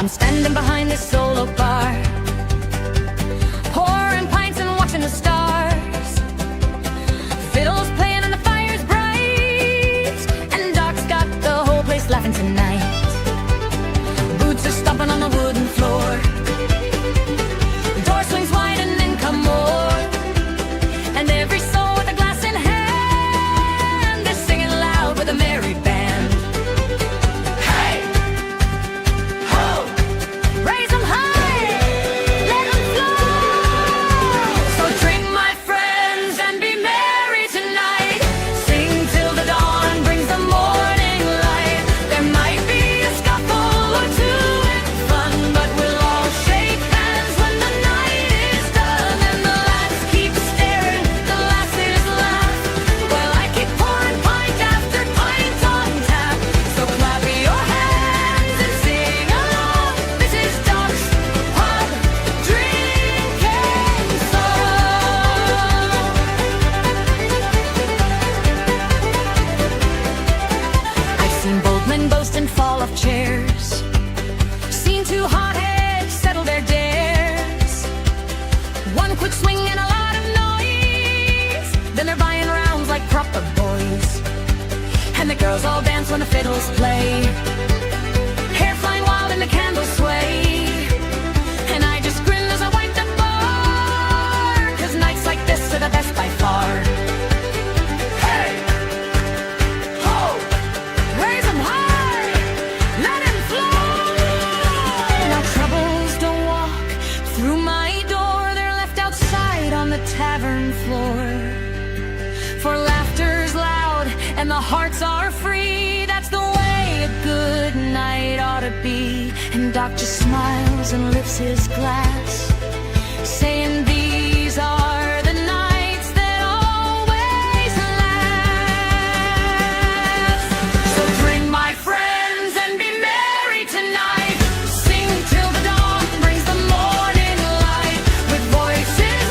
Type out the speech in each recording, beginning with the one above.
I'm standing behind this solo bar, pouring pints and watching the stars. Fiddles playing and the fire's bright, and Doc's got the whole place laughing tonight. Boots are stomping on the wooden floor. The door swings wide and in come more, and every soul with a glass in hand is singing loud with a merry band. Chairs, seen two hotheads settle their dares. One quick swing and a lot of noise, then they're buying rounds like proper boys. And the girls all dance when the fiddles play, hair flying wild and the candles sway. And I just grin as I wind the bar, 'cause nights like this are the best by far. Tavern floor, for laughter's loud and the hearts are free. That's the way a good night ought to be. And Doc just smiles and lifts his glass, saying these are the nights that always last. So drink, my friends, and be merry tonight. Sing till the dawn brings the morning light, with voices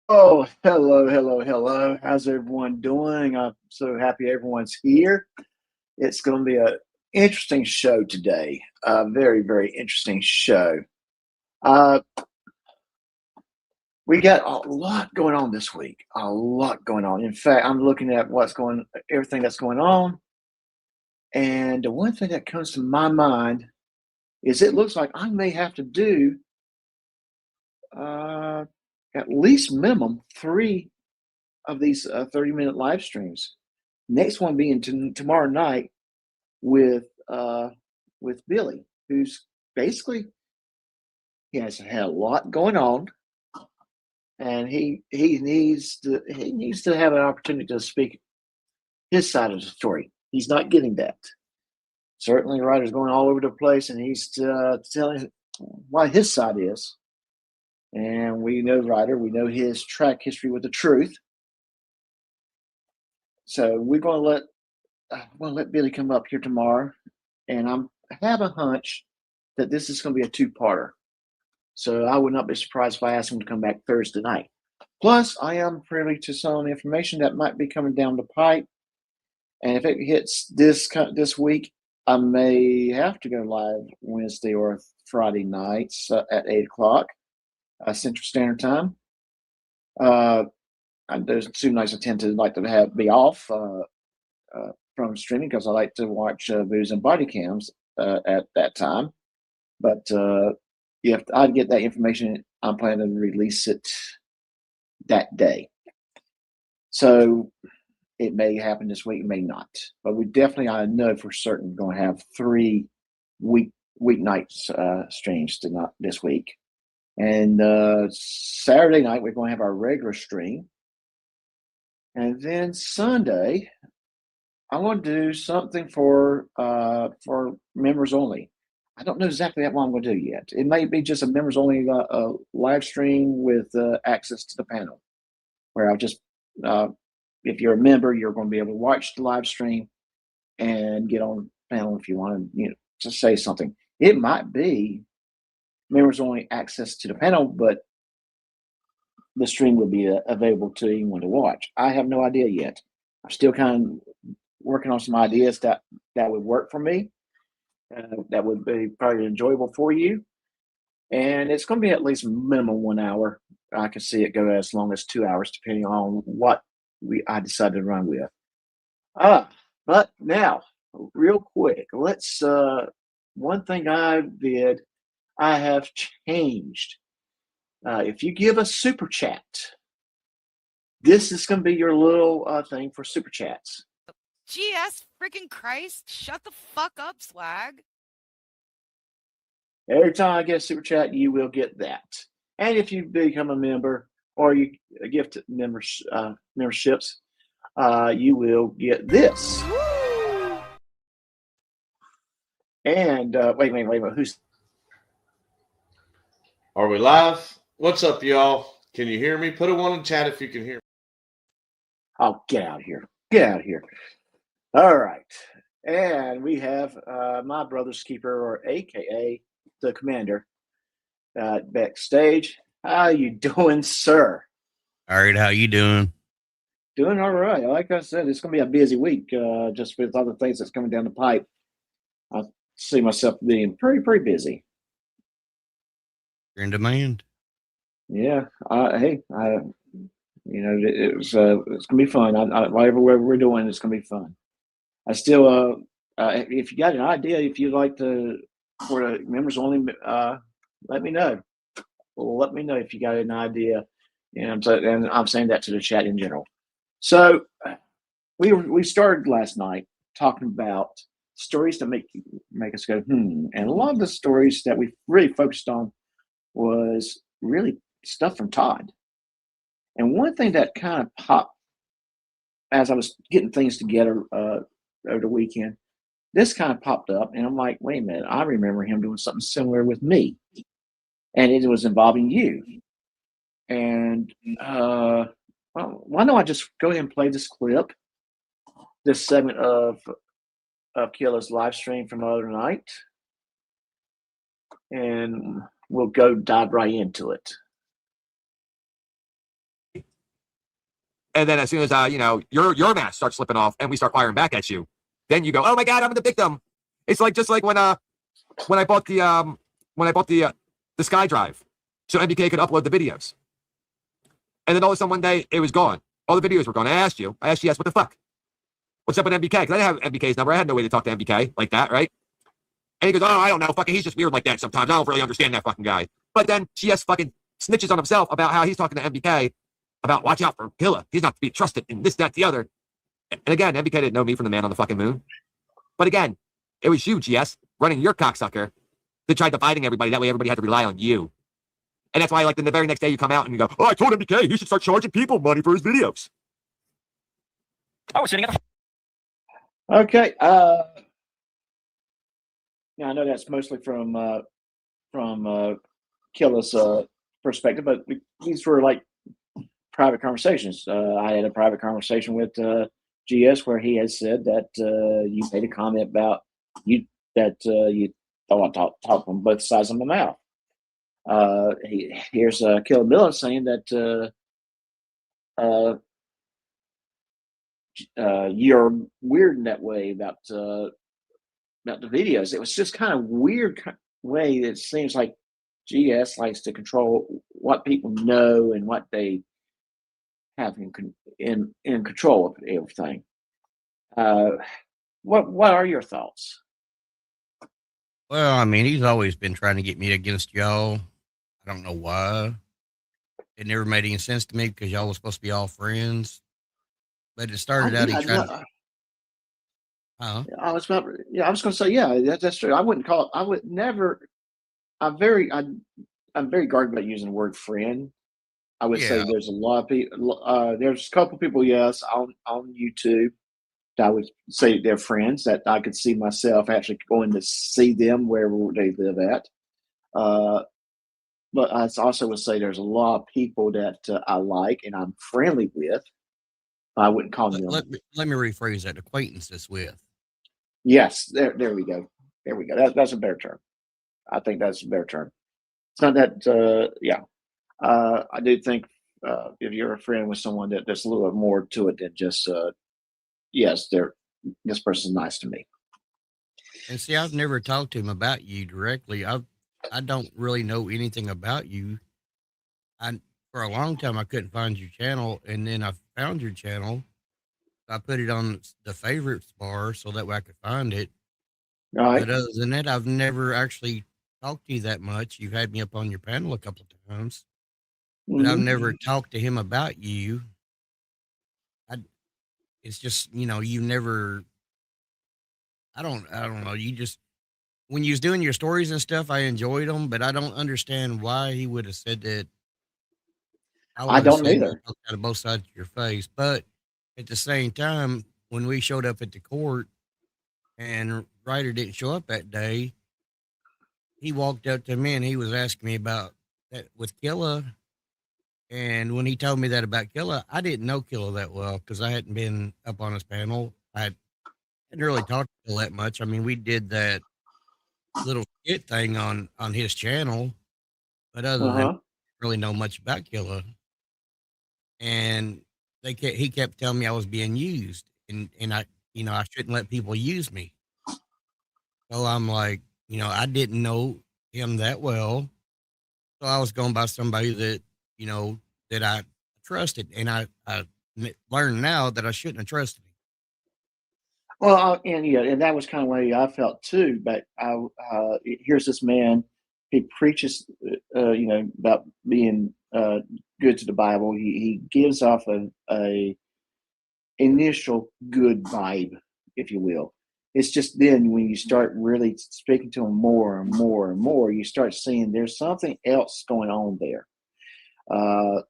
Oh, hello. How's everyone doing? I'm so happy everyone's here. It's going to be an interesting show today. A very, very interesting show. We got a lot going on this week. A lot going on. In fact, I'm looking at everything that's going on. And the one thing that comes to my mind is it looks like I may have to do at least minimum 3 of these 30-minute live streams. Next one being tomorrow night with Billy, who's basically, he has had a lot going on, and he needs to have an opportunity to speak his side of the story. He's not getting that. Certainly, the writer's going all over the place, and he's telling why his side is. And we know Ryder, we know his track history with the truth. So we're going to let Billy come up here tomorrow, and I have a hunch that this is going to be a 2-parter. So I would not be surprised if I ask him to come back Thursday night. Plus, I am privy to some information that might be coming down the pipe, and if it hits this week, I may have to go live Wednesday or Friday nights at 8:00. Central Standard Time. There's 2 nights I tend to like to be off from streaming because I like to watch Booze and Body Cams at that time. But I'd get that information. I'm planning to release it that day. So it may happen this week, it may not. But we definitely, I know for certain, going to have 3 weeknight streams this week. And Saturday night, we're going to have our regular stream. And then Sunday, I'm going to do something for members only. I don't know exactly what I'm going to do yet. It may be just a members only live stream with access to the panel, where I'll just, if you're a member, you're going to be able to watch the live stream and get on the panel if you want to, to say something. It might be members only access to the panel, but the stream will be available to anyone to watch. I have no idea yet. I'm still kind of working on some ideas that would work for me, that would be probably enjoyable for you. And it's going to be at least minimum 1 hour. I can see it go as long as 2 hours, depending on what I decided to run with. But now, real quick, let's. One thing I did, I have changed. If you give a super chat, this is going to be your little thing for super chats. GS freaking Christ, shut the fuck up, Swag. Every time I get a super chat, you will get that. And if you become a member or you gift memberships, you will get this. And wait, who's? Are we live? What's up, y'all? Can you hear me? Put a 1 in chat if you can hear me. Oh, get out of here. Get out of here. All right. And we have my brother's keeper, or AKA the commander, backstage. How you doing, sir? All right, how you doing? Doing all right. Like I said, it's going to be a busy week, just with other things that's coming down the pipe. I see myself being pretty busy. You're in demand. Yeah. Hey, it's going to be fun. Whatever we're doing, it's going to be fun. I still, if you got an idea, if you'd like to, for the members only, let me know. Well, let me know if you got an idea. And I'm saying that to the chat in general. So we started last night talking about stories that make us go, and a lot of the stories that we really focused on was really stuff from Todd. And one thing that kind of popped as I was getting things together over the weekend, this kind of popped up, and I'm like, wait a minute, I remember him doing something similar with me, and it was involving you. And well, why don't I just go ahead and play this clip, this segment of Killa's live stream from the other night, and we'll go dive right into it. And then as soon as your mask starts slipping off and we start firing back at you, then you go, "Oh my God, I'm the victim." It's like just like when I bought the SkyDrive, so MBK could upload the videos, and then all of a sudden one day it was gone. All the videos were gone. I asked GS, what the fuck? What's up with MBK? Because I didn't have MBK's number. I had no way to talk to MBK like that, right? And he goes, "Oh, I don't know. Fucking, he's just weird like that sometimes. I don't really understand that fucking guy." But then GS fucking snitches on himself about how he's talking to MBK about watch out for Killa. He's not to be trusted in this, that, the other. And again, MBK didn't know me from the man on the fucking moon. But again, it was you, GS, running your cocksucker to try dividing everybody. That way everybody had to rely on you. And that's why, like, then the very next day you come out and you go, "Oh, I told MBK he should start charging people money for his videos." I was sitting at the... Okay. Now I know that's mostly from Killa's perspective, but these were like private conversations. I had a private conversation with GS where he had said that you made a comment about you thought I talked from both sides of my mouth. Here's KillaMilla saying that you're weird in that way about the videos. It was just kind of weird way that it seems like GS likes to control what people know and what they have in control of everything. What are your thoughts? Well, I mean, he's always been trying to get me against y'all. I don't know why. It never made any sense to me because y'all was supposed to be all friends. But it started out I was about, yeah, I was going to say, yeah, that's true. I wouldn't call it, I would never, I'm very, I'm very guarded about using the word friend. I would say Yeah. there's a lot of people, there's a couple people, yes, on YouTube that I would say they're friends that I could see myself actually going to see them wherever they live at. Uh, but I also would say there's a lot of people that I like and I'm friendly with. I wouldn't call them. Let me rephrase that. Acquaintances with. Yes, there we go. There we go. That's a better term. I think that's a better term. It's not that, yeah. I do think if you're a friend with someone that there's a little bit more to it than just, yes, this person's nice to me. And see, I've never talked to him about you directly. I don't really know anything about you. For a long time I couldn't find your channel, and then I found your channel. I put it on the favorites bar so that way I could find it. All right. But other than that, I've never actually talked to you that much. You've had me up on your panel a couple of times, but I've Mhm. never talked to him about you. It's just, you never. I don't know. You just when you was doing your stories and stuff, I enjoyed them, but I don't understand why he would have said that. I I would have don't said you either. talked out of both sides of your face. But at the same time, when we showed up at the court and Ryder didn't show up that day, he walked up to me and he was asking me about that with Killa. And when he told me that about Killa, I didn't know Killa that well because I hadn't been up on his panel. I hadn't really talked to Killa that much. I mean, we did that little skit thing on his channel, but other than Uh-huh. really know much about Killa. And he kept telling me I was being used, and I shouldn't let people use me. So I'm like, I didn't know him that well, so I was going by somebody that that I trusted, and I learned now that I shouldn't have trusted him. Well, and yeah, and that was kind of way I felt too. But here's this man. He preaches, about being good to the Bible. He gives off a initial good vibe, if you will. It's just then when you start really speaking to him more and more and more, you start seeing there's something else going on there. Uh,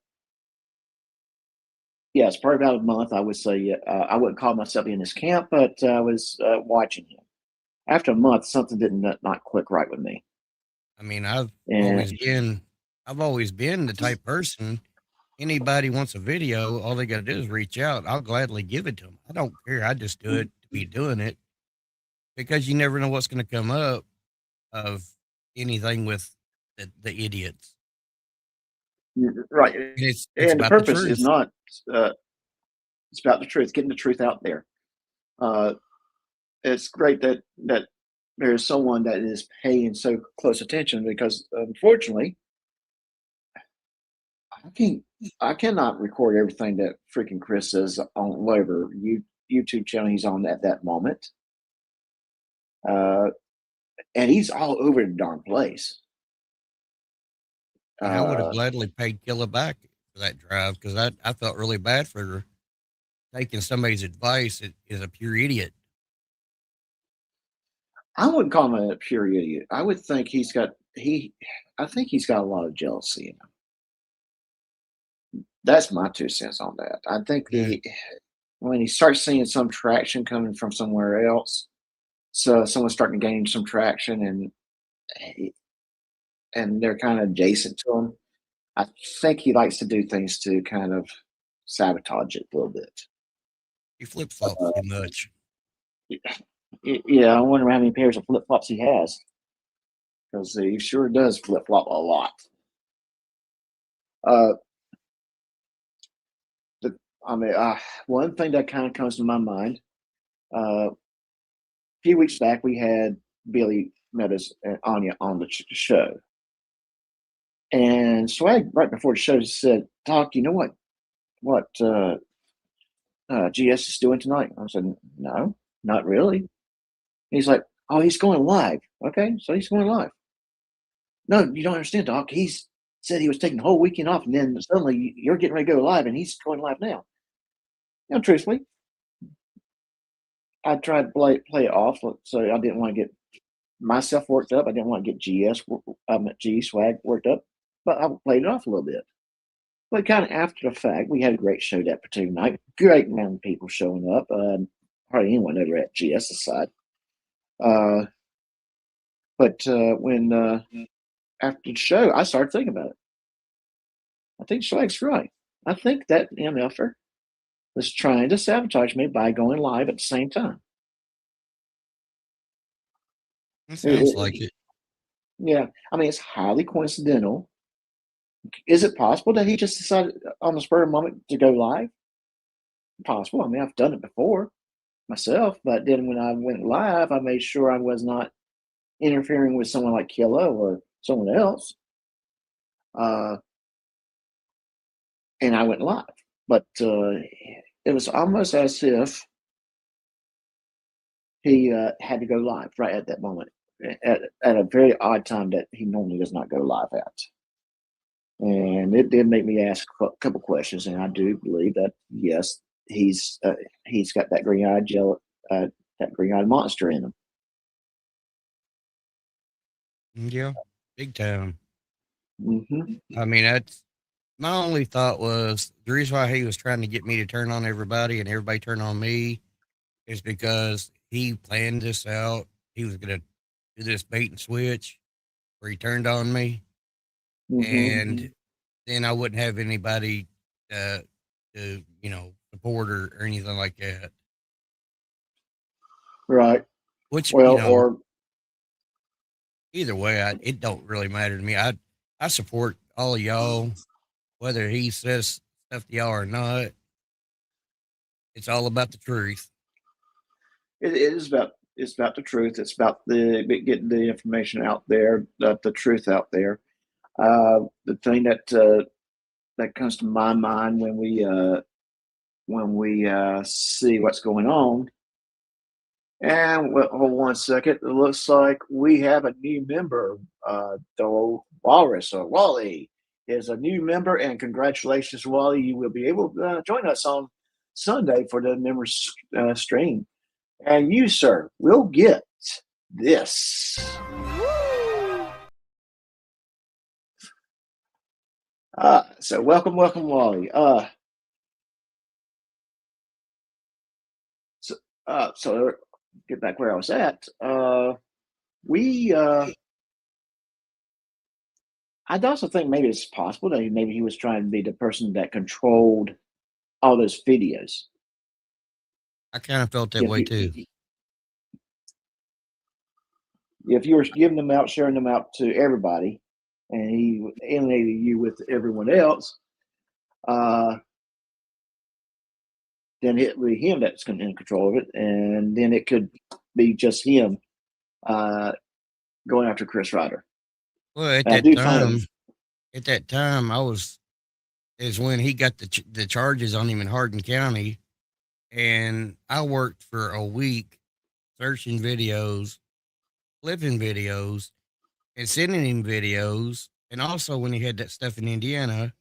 yeah, it's probably about a month. I would say I wouldn't call myself in his camp, but I was watching him. After a month, something did not click right with me. I mean, I've And always been the type person. Anybody wants a video, all they got to do is reach out. I'll gladly give it to them. I don't care. I just do it to be doing it because you never know what's going to come up of anything with the idiots. right, It's and the about the purpose is truth. not. It's about the truth, getting the truth out there. It's great that there's someone that is paying so close attention because unfortunately, I cannot record everything that freaking Chris says on whatever YouTube channel he's on at that moment. And he's all over the darn place. And I would have Uh, gladly paid Killa back for that drive because I felt really bad for her taking somebody's advice that is a pure idiot. I wouldn't call him a pure idiot. I would think I think he's got a lot of jealousy in him. That's my 2 cents on that. I think when he starts seeing some traction coming from somewhere else, so someone's starting to gain some traction and they're kind of adjacent to him. I think he likes to do things to kind of sabotage it a little bit. He flip flops too much. Yeah, I wonder how many pairs of flip flops he has because he sure does flip flop a lot. One thing that kind of comes to my mind. A few weeks back, we had Billy Meadows and Anya on the show, and Swag right before the show said, "Doc, you know what GS is doing tonight?" I said, "No, not really." He's like, "Oh, he's going live." Okay, so he's going live. No, you don't understand, Doc. He's said he was taking the whole weekend off, and then suddenly you're getting ready to go live, and he's going live now. Truthfully, I tried to play it off, so I didn't want to get myself worked up. I didn't want to get G Swag worked up, but I played it off a little bit. But kind of after the fact, we had a great show that particular night. Great amount of people showing up. Hardly anyone over at GS's side. But when after the show, I started thinking about it. I think Swag's right. I think that MFer was trying to sabotage me by going live at the same time. It sounds like it. Yeah, I mean, it's highly coincidental. Is it possible that he just decided on the spur of the moment to go live? Possible. I mean, I've done it before myself, but then when I went live, I made sure I was not interfering with someone like Killa or someone else. And I went live. But it was almost as if he had to go live right at that moment, at a very odd time that he normally does not go live at. And it did make me ask a couple questions, and I do believe that yes, he's got that green-eyed that green-eyed monster in him. Yeah, big time. Mm-hmm. I mean, that's my only thought was the reason why he was trying to get me to turn on everybody and everybody turn on me is because he planned this out. He was going to do this bait and switch where he turned on me. And then I wouldn't have anybody to support or anything like that. Right. Which, well, or either way, it don't really matter to me. I support all of y'all, whether he says stuff to y'all or not. It's all about the truth. it is about the truth. It's about getting the information out there, the truth out there. The thing that comes to my mind when we see what's going on. And hold 1 second. It looks like we have a new member. The Walrus or Wally is a new member, and congratulations, Wally! You will be able to join us on Sunday for the members stream. And you, sir, will get this. So welcome, Wally. So get back where I was at. I'd also think maybe it's possible that maybe he was trying to be the person that controlled all those videos. I kind of felt that way too. If you were giving them out, sharing them out to everybody, and he alienated you with everyone else, then it would be him that's in control of it, and then it could be just him going after Chris Ryder. Well, at that time, is when he got the charges on him in Hardin County, and I worked for a week searching videos, flipping videos, and sending him videos. And also when he had that stuff in Indiana,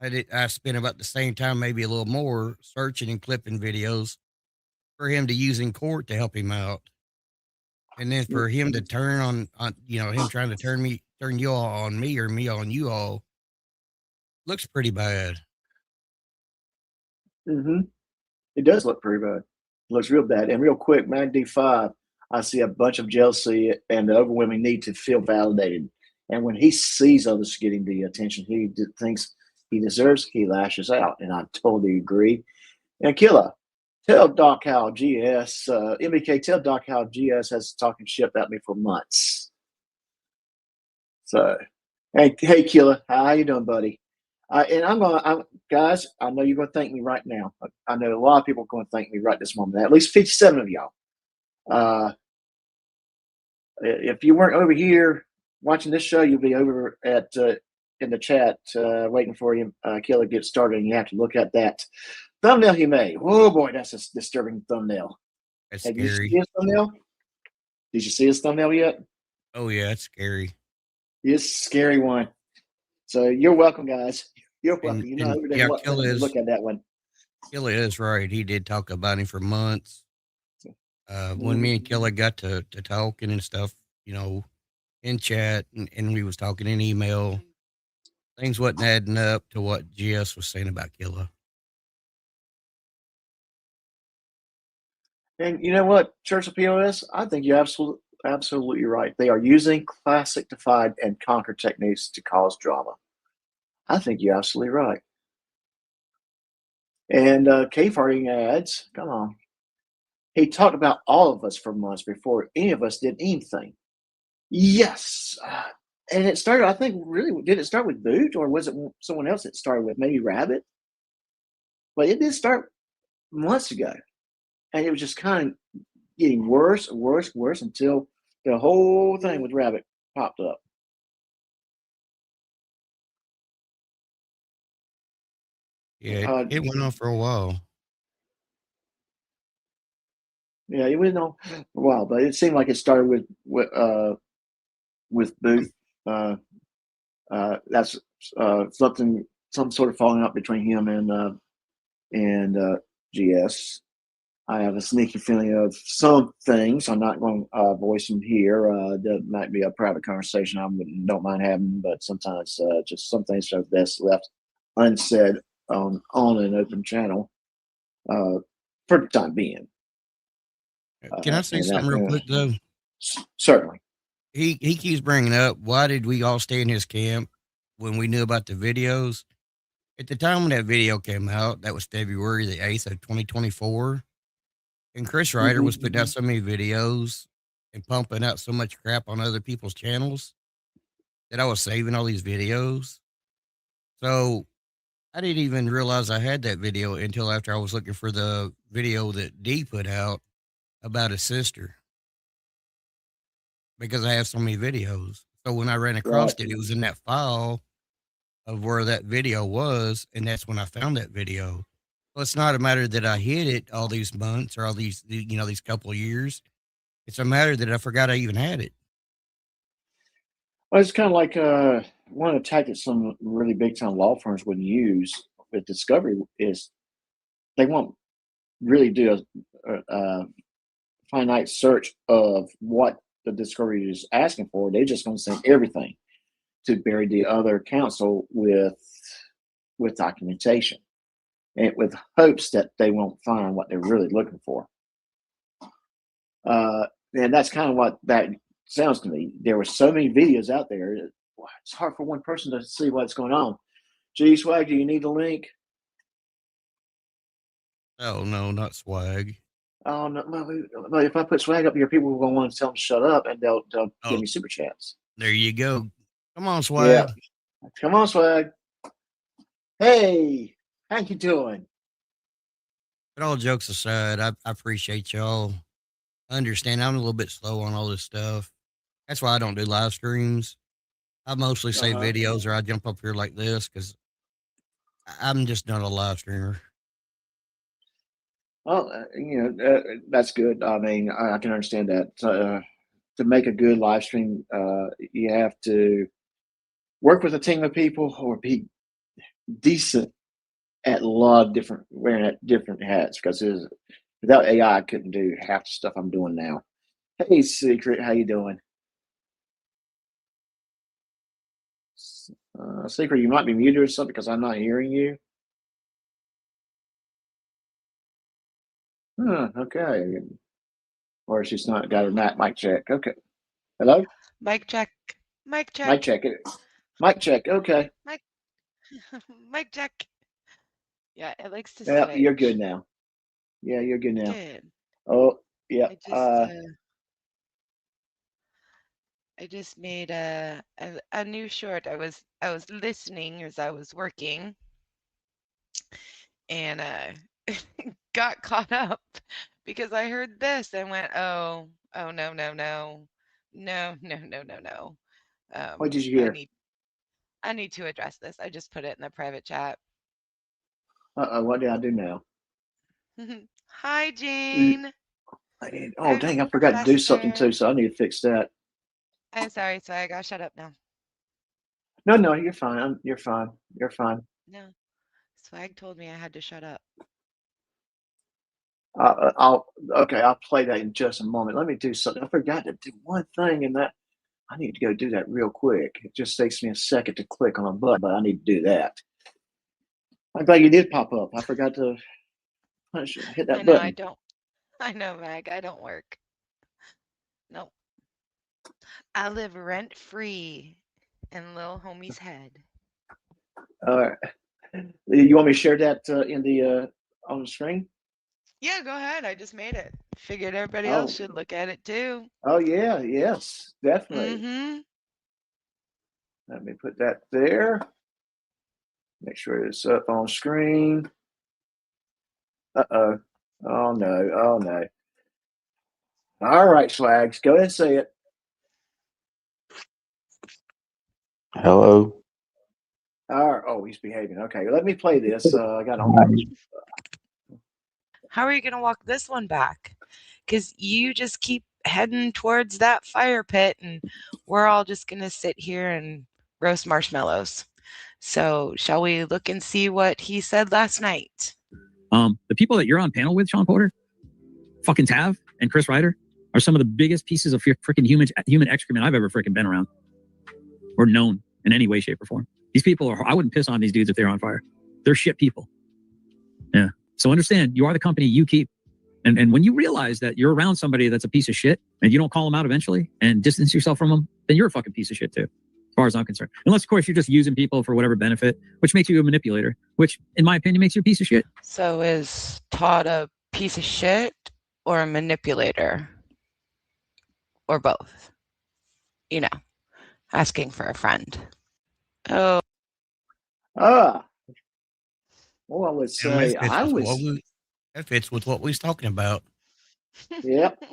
I spent about the same time, maybe a little more, searching and clipping videos for him to use in court to help him out. And then for him to turn on him trying to turn you all on me or me on you all looks pretty bad. It does look pretty bad. It looks real bad. And real quick, Mag D5, I see a bunch of jealousy and the overwhelming need to feel validated. And when he sees others getting the attention he thinks he deserves, he lashes out. And I totally agree. And Killa, tell Doc how GS, MBK, tell Doc how GS has talking shit about me for months. So, hey, Killa, how you doing, buddy? And guys, I know you're going to thank me right now. I know a lot of people are going to thank me right this moment. At least 57 of y'all. If you weren't over here watching this show, you'll be over at in the chat waiting for you. Killa get started, and you have to look at that thumbnail he made. Oh boy, that's a disturbing thumbnail. That's Have scary. you seen his thumbnail? Did you see his thumbnail yet? Oh yeah, that's scary. It's a scary one. So you're welcome, guys. You're welcome. Killa look at that one. Killa is right. He did talk about him for months. When me and Killa got to talking and stuff, you know, in chat and we was talking in email, things wasn't adding up to what GS was saying about Killa. And you know what, Church of POS, I think you're absolutely right. They are using classic divide and conquer techniques to cause drama. I think you're absolutely right. And cave farting ads, come on. He talked about all of us for months before any of us did anything. Yes. And it started, I think, really, did it start with Boot or was it someone else that started with? Maybe Rabbit? But it did start months ago. And it was just kind of getting worse and worse and worse until the whole thing with Rabbit popped up. Yeah, it went on for a while. Yeah, it went on for a while, but it seemed like it started with Booth. That's something, some sort of falling out between him and GS. I have a sneaky feeling of some things. I'm not going to voice them here. That might be a private conversation I don't mind having, but sometimes just some things are best left unsaid on an open channel for the time being. Can I say something real quick though? Certainly. He keeps bringing up, why did we all stay in his camp when we knew about the videos? At the time when that video came out, that was February the 8th of 2024. And Chris Ryder was putting out so many videos and pumping out so much crap on other people's channels that I was saving all these videos. So I didn't even realize I had that video until after I was looking for the video that D put out about his sister, because I have so many videos. So when I ran across it, it was in that file of where that video was, and that's when I found that video. Well, it's not a matter that I hid it all these months or all these, you know, these couple of years. It's a matter that I forgot I even had it. Well, it's kind of like one of the tactics some really big time law firms would use with discovery is they won't really do a finite search of what the discovery is asking for. They're just going to send everything to bury the other counsel with documentation, and with hopes that they won't find what they're really looking for. And that's kind of what that sounds to me. There were so many videos out there. It's hard for one person to see what's going on. Gee, Swag, do you need a link? Oh, no, not Swag. Oh, no. Well, if I put Swag up here, people will want to tell them to shut up, and they'll give me super chats. There you go. Come on, Swag. Yeah. Come on, Swag. Hey, how you doing? But all jokes aside, I appreciate y'all understand. I'm a little bit slow on all this stuff. That's why I don't do live streams. I mostly save videos, or I jump up here like this because I'm just not a live streamer. Well, that's good. I mean, I can understand that. To make a good live stream, you have to work with a team of people or be decent at a lot of wearing different hats, because without AI, I couldn't do half the stuff I'm doing now. Hey, Secret, how you doing? Secret, you might be muted or something because I'm not hearing you. Okay. Or she's not got a mic check. Okay. Hello? Mic check. Mic check. Mic check. Mic check. Okay. Mic check. Yeah, it likes to Yeah, switch. you're good now. Yeah, you're good now. Good. Oh, yeah. I just made a new short. I was listening as I was working, and got caught up because I heard this and went, oh no. What did you hear? I need to address this. I just put it in the private chat. What did I do now? Hi, Jane. Oh, dang, I forgot to do something too, so I need to fix that. I'm sorry, so I gotta shut up now. No, you're fine. You're fine. No, Swag told me I had to shut up. I'll play that in just a moment. Let me do something. I forgot to do one thing, and that I need to go do that real quick. It just takes me a second to click on a button, but I need to do that. I'm glad you did pop up. I forgot to hit that I know I button. don't. I know, Mag. I don't work. Nope. I live rent free in little homie's head. All right. You want me to share that in the on the screen? Yeah, go ahead. I just made it. Figured everybody Oh. else should look at it too. Oh yeah, yes, definitely. Mm-hmm. Let me put that there. Make sure it's up on screen. Uh-oh. Oh no. Oh no. All right, Swags, go ahead and say it. Hello. Oh, he's behaving. Okay, let me play this. I got on. How are you gonna walk this one back? Because you just keep heading towards that fire pit, and we're all just gonna sit here and roast marshmallows. So, shall we look and see what he said last night? The people that you're on panel with, Sean Porter, fucking Tav and Chris Ryder, are some of the biggest pieces of freaking human excrement I've ever freaking been around or known in any way, shape, or form. These people are, I wouldn't piss on these dudes if they're on fire. They're shit people. Yeah. So understand, you are the company you keep. And when you realize that you're around somebody that's a piece of shit and you don't call them out eventually and distance yourself from them, then you're a fucking piece of shit too, as far as I'm concerned. Unless, of course, you're just using people for whatever benefit, which makes you a manipulator, which, in my opinion, makes you a piece of shit. So, is Todd a piece of shit or a manipulator? Or both? You know, asking for a friend. Oh. Well, I would say that fits with what we was talking about. Yep.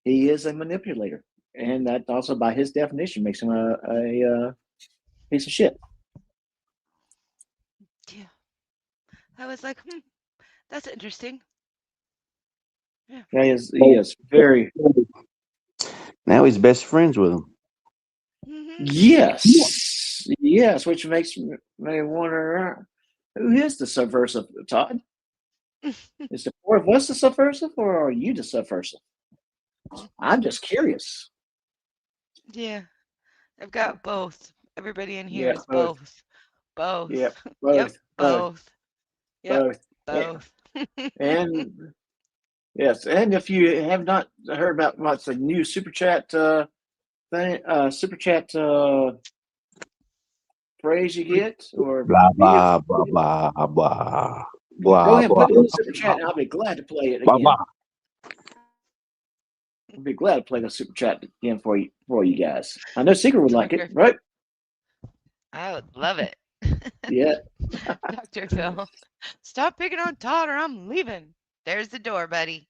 He is a manipulator. And that also, by his definition, makes him a piece of shit. Yeah. I was like, that's interesting. Yeah. He is very. Now he's best friends with him. Mm-hmm. Yes, which makes me wonder who is the subversive, Todd? Is the four of us the subversive, or are you the subversive? I'm just curious. Yeah, I've got both. Everybody in here is both. Both. Yep, Both. both. Yep, both. Yep, both. both. And yes, and if you have not heard about what's the new super chat thing, super chat phrase you get, or blah blah blah blah blah blah. Go ahead and put it in the super chat, and I'll be glad to play it again. I'll be glad to play the super chat again for you guys. I know Secret would like it, right? I would love it. Yeah. Dr. Phil, stop picking on Todd or I'm leaving. There's the door, buddy.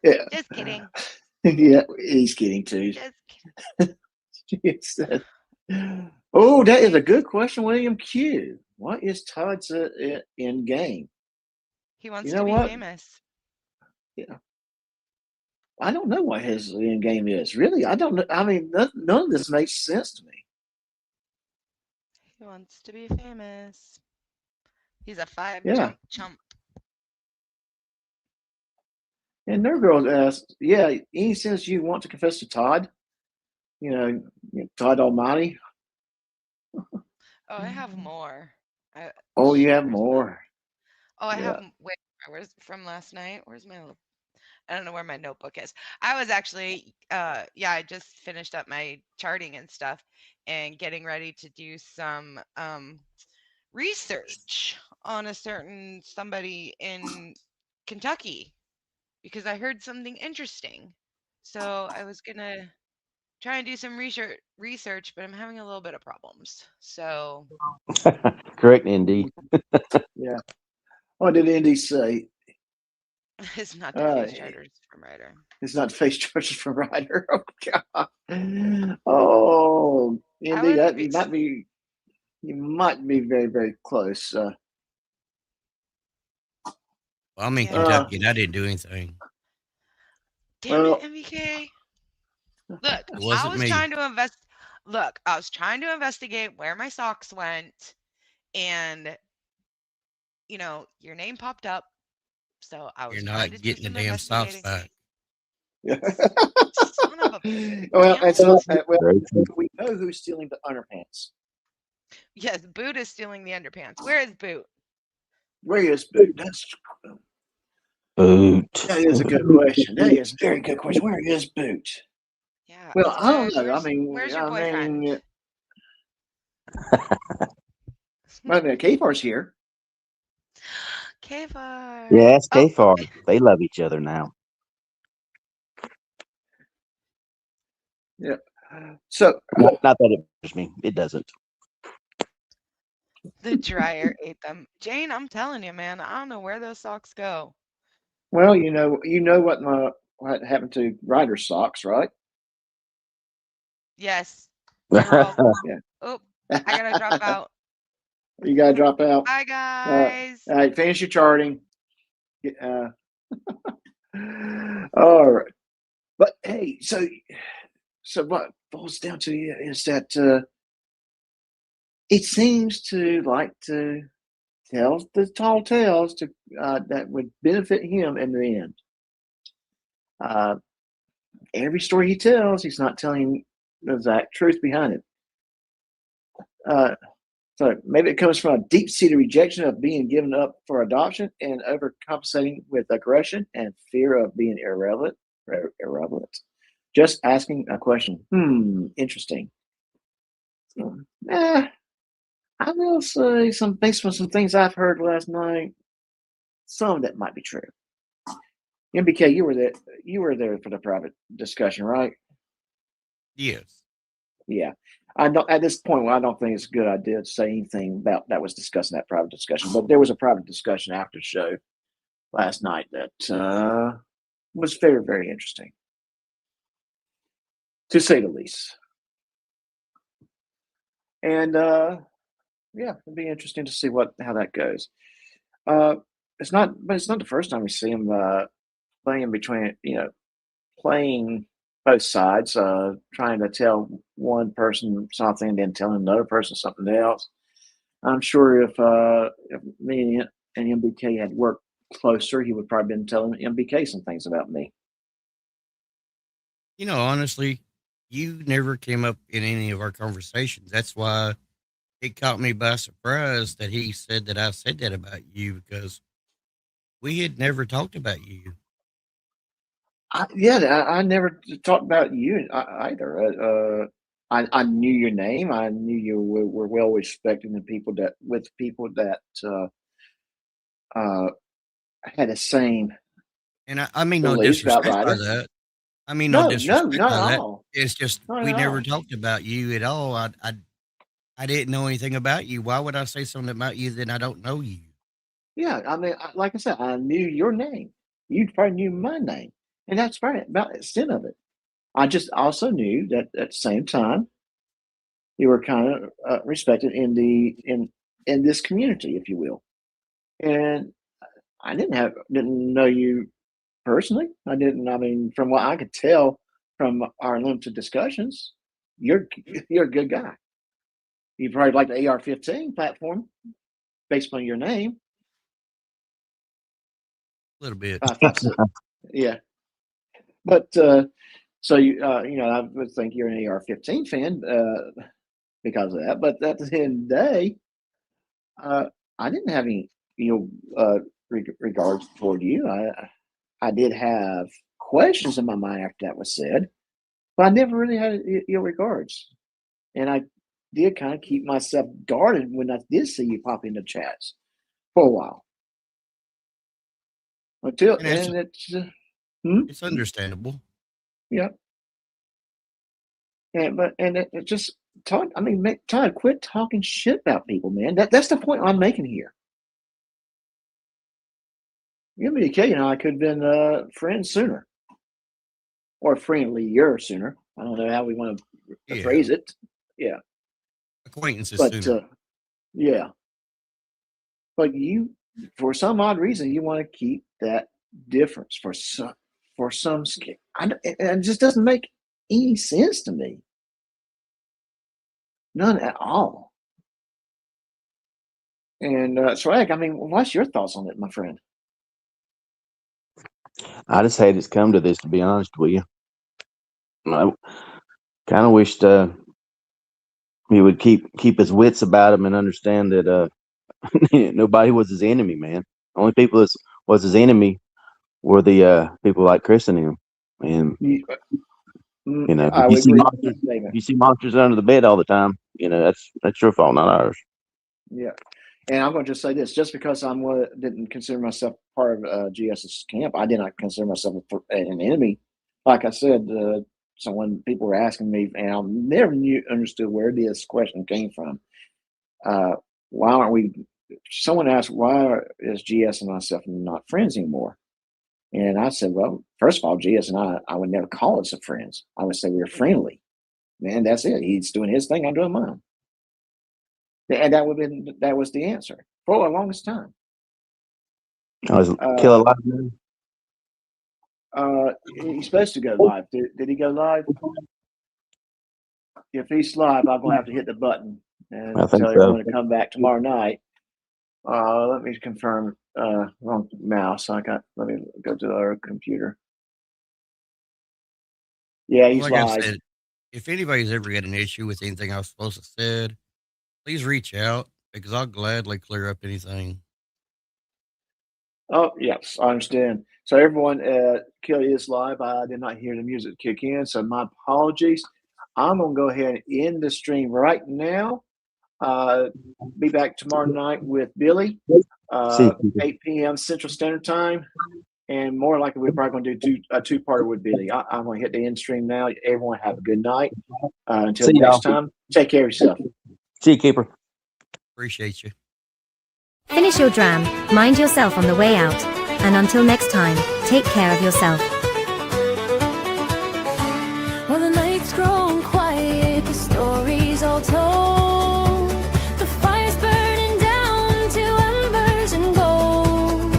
Yeah. Just kidding. Yeah, he's kidding too. Just kidding. Oh, that is a good question, William Q. What is Todd's end game? He wants to be famous. Yeah. I don't know what his end game is. Really, I don't know. I mean, none of this makes sense to me. He wants to be famous. He's a 5-jump chump. And Nerd Girl asked, any sense you want to confess to Todd? Todd Almighty? Oh, I have more. You have more. I have. Wait, where's from last night? Where's my? I don't know where my notebook is. I was actually, I just finished up my charting and stuff, and getting ready to do some research on a certain somebody in Kentucky, because I heard something interesting. So I was gonna try and do some research, but I'm having a little bit of problems. So correct, Indy. Yeah. What did Indy say? It's not the face charters from Ryder. It's not face charges from Ryder. Oh God. Oh, Indy, that might be. You might be very, very close. Well, I'm in Kentucky and I didn't do anything. Damn it, MBK. Look, I was trying to investigate where my socks went, and your name popped up, So I You're was trying not to do getting the some damn socks investigating. back. Son of a Well, damn and so well, Very true. we know who's stealing the underpants. Yes, Boot is stealing the underpants. Where is Boot? Where is Boot? Boot. That is a good question. That is a very good question. Where is Boot? Yeah. Well, I don't Swag, know. where's your boyfriend? Wait a minute, K-Far's here. Kvar. Yes, Oh, K-Far. They love each other now. Yeah. So Not that it bothers me. It doesn't. the dryer ate them. Jane, I'm telling you, man, I don't know where those socks go. well, you know what happened to Ryder's socks, right? Yes. They were all. Yeah. Oh, I gotta drop out. You gotta drop out. Bye, guys. All right, finish your charting. All right. But hey, so what boils down to is that it seems to like to tell the tall tales to that would benefit him in the end. Every story he tells, he's not telling the exact truth behind it. So maybe it comes from a deep-seated rejection of being given up for adoption and overcompensating with aggression and fear of being irrelevant. Just asking a question. Interesting. I will say based on some things I've heard last night, some of that might be true. MBK, you were there. You were there for the private discussion, right? Yes. Yeah. I don't. At this point, I don't think it's a good idea to say anything about that was discussed in that private discussion. But there was a private discussion after the show last night that was very, very interesting, to say the least. And yeah, it'd be interesting to see how that goes. It's not the first time we see him playing between, playing both sides, trying to tell one person something and then telling another person something else. I'm sure if me and MBK had worked closer, he would probably been telling MBK some things about me. Honestly, you never came up in any of our conversations. That's why it caught me by surprise that he said that I said that about you, because we had never talked about you. I never talked about you either. I knew your name. I knew you were well respected with people that had the same And I mean no beliefs about disrespect by Ryder. that. I mean no No, disrespect not by at that. all. It's just Not we at never all. talked about you at all. I didn't know anything about you. Why would I say something about you that I don't know you? Yeah, I mean, like I said, I knew your name. You probably knew my name, and that's probably about the extent of it. I just also knew that at the same time, you were kind of respected in this community, if you will. And I didn't know you personally. I didn't. I mean, from what I could tell from our limited discussions, you're you're a good guy. You probably like the AR-15 platform based on your name. A little bit. 5.56. Yeah, but so I would think you're an AR-15 fan because of that. But at the end of the day, I didn't have any regards toward you. I did have questions in my mind after that was said, but I never really had ill regards, and I did kind of keep myself guarded when I did see you pop into chats for a while until And and it's it's understandable. yeah. And it just talk. I mean, Todd, quit talking shit about people, man. That's the point I'm making here. MBK and I could have been friends sooner, or friendlier sooner. I don't know how we want to Yeah. phrase it. Yeah, Acquaintances but sooner. yeah, but you, for some odd reason, you want to keep that difference for some. It just doesn't make any sense to me. None at all. And Swag, I mean, what's your thoughts on it, my friend? I just hate it's come to this, to be honest with you. I kind of wished he would keep his wits about him and understand that nobody was his enemy, man. Only people that was his enemy were the people like Chris and him. And you know, I if would agree with that statement. if you see monsters under the bed all the time, you know, that's your fault, not ours. Yeah. And I'm going to just say this: just because didn't consider myself part of GS's camp, I did not consider myself an enemy. Like I said, so when people were asking me, and I never understood where this question came from. Why aren't we? Someone asked, why is GS and myself not friends anymore? And I said, well, first of all, GS and I would never call us friends. I would say we're friendly. Man, that's it. He's doing his thing, I'm doing mine. And that was the answer for the longest time. Killer live. He's supposed to go live. Did he go live? If he's live, I'm gonna have to hit the button and tell everyone to come back tomorrow night. Let me confirm. Wrong mouse. Let me go to our computer. Yeah, he's like live. I said, if anybody's ever had an issue with anything I was supposed to said, please reach out because I'll gladly clear up anything. Oh, yes, I understand. So everyone, Kelly is live. I did not hear the music kick in, so my apologies. I'm gonna go ahead and end the stream right now. Be back tomorrow night with Billy, 8 p.m. Central Standard Time, and more likely we're probably going to do a two-parter with Billy. I'm going to hit the end stream now. Everyone have a good night. Until next time, take care of yourself. See you, Keeper. Appreciate you. Finish your dram, mind yourself on the way out, and until next time, take care of yourself. Well, the night's grown quiet, the story's all told. The fire's burning down to embers and gold.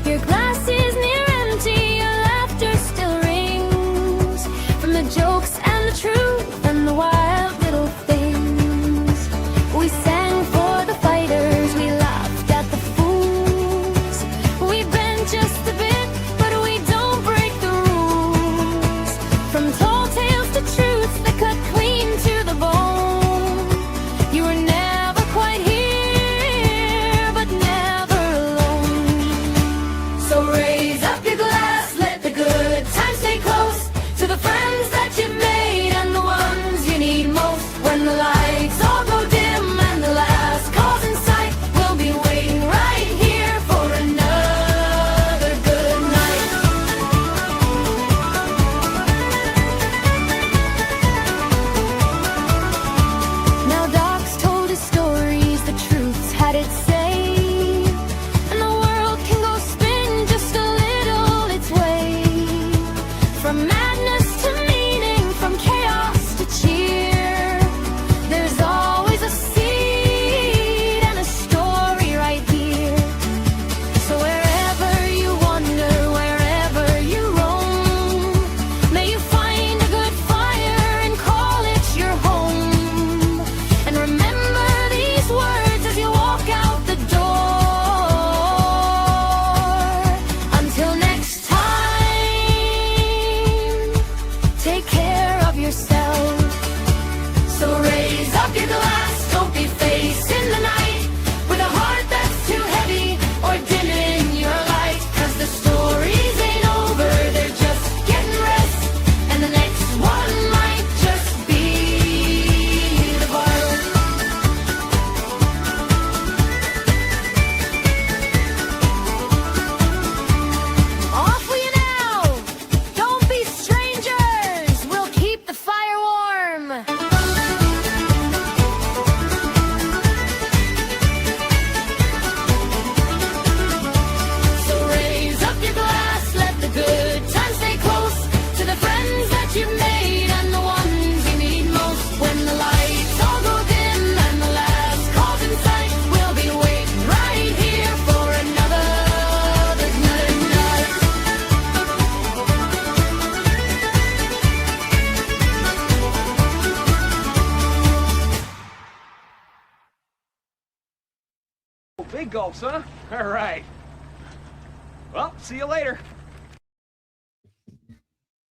Your glass is near empty, your laughter still rings from the jokes and the truth and the wild little things. We sang for the fighters, we laughed at the fools. We bend just a bit, but we don't break the rules. From tall tales to truths that cut clean to the bone. You were never quite here, but never alone. So raise up your glass, let the good times stay close to the friends that you've made and the ones you need most. When the lights all go dim and the last call's in sight, we'll be waiting right here for another good night. Now Doc's told his stories, the truth's had its say, and the world can go spin just a little its way. From madness to meaning, from chaos to cheer, there's always a seed and a story right here. So wherever you wander, wherever you roam, may you find a good fire and call it your home. And remember these words as you walk out the door. Until next time, take care of yourself. So raise up your glass, don't be facing the night with a heart that's too heavy or dimming your light. 'Cause the stories ain't over, they're just getting rest, and the next one might just be the part. Off with you now! Don't be strangers! We'll keep the fire warm! So raise up your glass, let the good times stay close to the friends that you've made and the ones you need most. When the lights all go dim and the last call's in sight, we'll be waiting right here for another good night. Big gulps, huh? All right. Well, see you later.